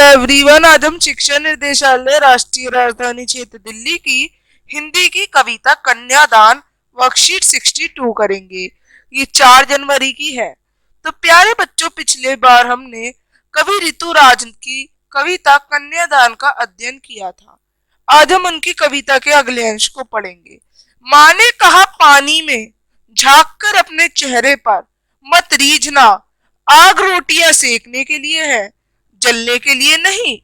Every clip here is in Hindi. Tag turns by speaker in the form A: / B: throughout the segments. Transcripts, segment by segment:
A: एवरीवन, आज हम शिक्षा निर्देशालय राष्ट्रीय राजधानी क्षेत्र दिल्ली की हिंदी की कविता कन्यादान वर्कशीट 62 करेंगे। ये 4 जनवरी की है। तो प्यारे बच्चों, पिछले बार हमने कवि ऋतुराज की कविता कन्यादान का अध्ययन किया था। आज हम उनकी कविता के अगले अंश को पढ़ेंगे। माँ ने कहा, पानी में झांक कर अपने चेहरे पर मत रीझना, आग रोटियां सेकने के लिए है, जलने के लिए नहीं।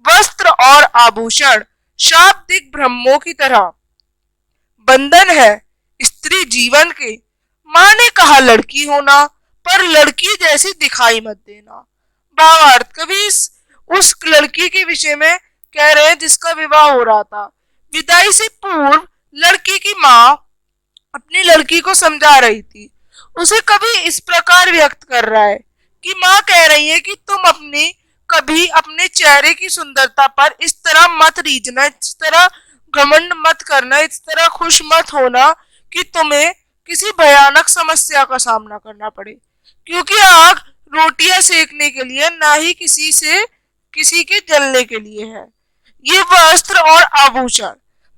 A: वस्त्र और आभूषण शाब्दिक ब्रह्मों की तरह बंधन है स्त्री जीवन के। माँ ने कहा, लड़की होना, पर लड़की जैसी दिखाई मत देना। भावार्थ, कवि उस लड़की के विषय में कह रहे हैं जिसका विवाह हो रहा था। विदाई से पूर्व लड़की की माँ अपनी लड़की को समझा रही थी। उसे कभी इस प्रकार व्यक्त कर रहा है कि माँ कह रही है कि तुम कभी अपने चेहरे की सुंदरता पर इस तरह मत रीझना, इस तरह घमंड मत करना, इस तरह खुश मत होना कि तुम्हें किसी भयानक समस्या का सामना करना पड़े, क्योंकि आग रोटियां सेकने के लिए, ना ही किसी के जलने के लिए है। ये वस्त्र और आभूषण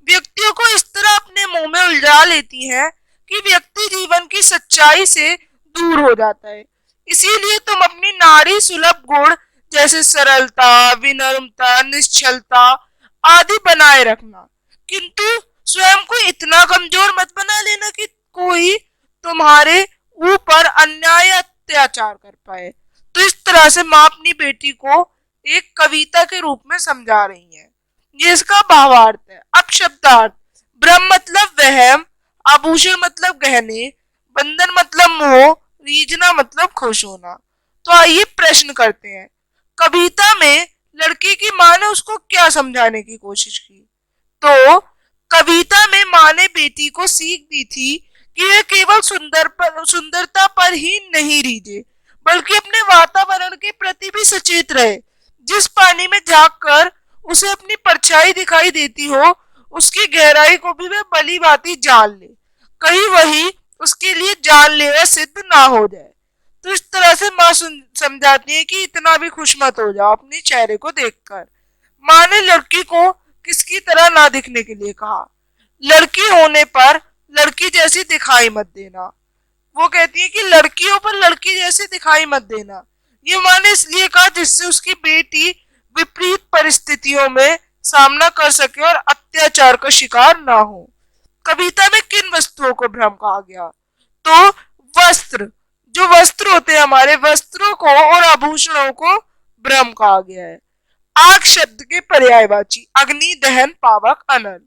A: व्यक्तियों को इस तरह अपने मुंह में उलझा लेती हैं कि व्यक्ति जीवन की सच्चाई से दूर हो जाता है। इसीलिए तुम अपनी नारी सुलभ गुण जैसे सरलता, विनम्रता, निश्चलता आदि बनाए रखना, किंतु स्वयं को इतना कमजोर मत बना लेना कि कोई तुम्हारे ऊपर अन्याय अत्याचार कर पाए। तो इस तरह से माँ अपनी बेटी को एक कविता के रूप में समझा रही है। ये इसका भावार्थ है। अब शब्दार्थ। ब्रह्म मतलब वहम, आभूषण मतलब गहने, बंधन मतलब मोह, रीझना मतलब खुश होना। तो आइए प्रश्न करते हैं। कविता में लड़की की माँ ने उसको क्या समझाने की कोशिश की? तो कविता में माँ ने बेटी को सीख दी थी कि वह केवल सुंदरता पर ही नहीं रीझे, बल्कि अपने वातावरण के प्रति भी सचेत रहे। जिस पानी में झांक कर उसे अपनी परछाई दिखाई देती हो, उसकी गहराई को भी वह भली भांति जान ले, कहीं वही उसके लिए जानलेवा सिद्ध ना हो जाए। तो इस तरह से माँ समझाती है कि इतना भी खुश मत हो जाओ अपने चेहरे को देखकर। माँ ने लड़की को किसकी तरह ना दिखने के लिए कहा। लड़की होने पर लड़की जैसी दिखाई मत देना। वो कहती है कि लड़कियों पर लड़की जैसी दिखाई मत देना। ये माँ ने इसलिए कहा जिससे उसकी बेटी विपरीत परिस्थितियों में सामना कर सके और अत्याचार का शिकार ना हो। कविता में किन वस्तुओं को भ्रम कहा गया? तो वस्त्र, जो वस्त्र होते हैं हमारे, वस्त्रों को और आभूषणों को भ्रम कहा गया है। आग शब्द के पर्यायवाची अग्नि, दहन, पावक, अनल।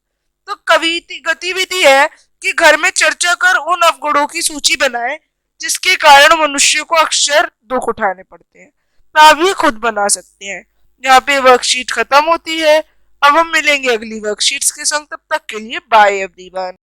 A: तो गतिविधि है कि घर में चर्चा कर उन अवगुणों की सूची बनाए जिसके कारण मनुष्य को अक्सर दुख उठाने पड़ते हैं। तो आप ये खुद बना सकते हैं। यहाँ पे वर्कशीट खत्म होती है। अब हम मिलेंगे अगली वर्कशीट्स के संग। तब तक के लिए बाय एवरीवन।